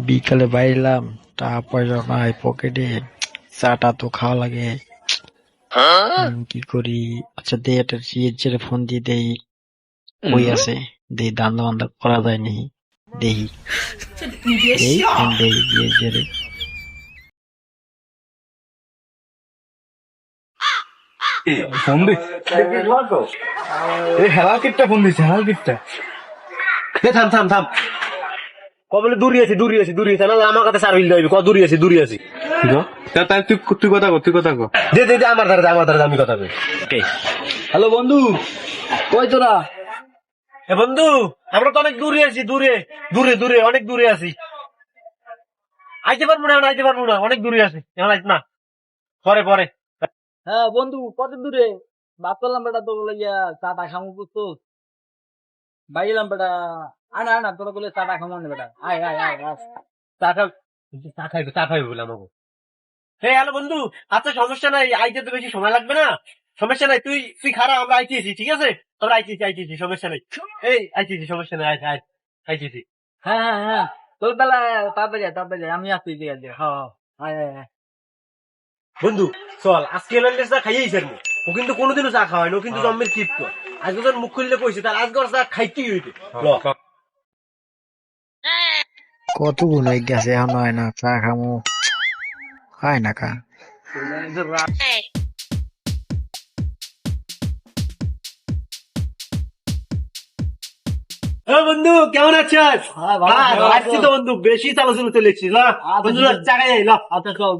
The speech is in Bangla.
বিকালে বাইলাম, টাকা পয়সা নাই পকেটে, চাটা তো খাওয়া লাগে। কি করি? আচ্ছা দে একটা সিএইচের ফোন দিয়ে দেই, কই আছে, দেই ধান্দা বান্দা করা যায় নি, দেহি দেই ফোন দেই সিএইচের। ফোন দি এই হেলাল কিটটা ফোন দিছে, হেলাল কিটটা। থাম থাম থাম, কবলে দূরে আছে না আমার কাছে সার্ভিস দিবি, কত দূরে আছি তাই তুই কথা কর, তুই কথা কর। দে আমার ধারে আমি কথা কই। হ্যালো বন্ধু, কই তোরা? এ বন্ধু, আমরা তো অনেক দূরে আছি, দূরে অনেক দূরে আছি। আইতে পারবো না, অনেক দূরে আছি, এখন আইত না, পরে। হ্যাঁ বন্ধু, কত দূরে? বাদ করলাম বেটা তোর লাগিয়া চাটা খামু বুঝতো, বাইলাম বেটা। আনা তোরা বলে চাটা খামু না বেটা, আয় চা খাই বলে আমাকে। হ্যালো বন্ধু, আচ্ছা সমস্যা নাই, আইতে তো বেশি সময় লাগবে না, সমস্যা নাই, তুই খারাপ, আমরা আইতেছি, ঠিক আছে, আমরা আইতেছি, সমস্যা নাই, আইতেছি, সমস্যা নাই, আইতেছি। হ্যাঁ তোর বেলা তাড়াতাড়ি আমি আসছি, ঠিক আছে, হ্যাঁ আয় বন্ধু চল, আজকে চা খাইয়েই ছাড়বো। ও কিন্তু কোনোদিনও চা খাওয়ায় না, ও কিন্তু জন্মের কিপ্ত। আজকে তোর মুখ খুললে কইছে, তার আজকে ওর চা খাইতেই হইতে। কত গুণ হয়ে গেছে, এখন হয় না চা খামু, হয় না কা। বন্ধু কেমন আছিস? ভালো আছি। আসছি তো বন্ধু, বেশি চালো চলে চলে এসছিস না বন্ধু, চা খাই না। আচ্ছা চল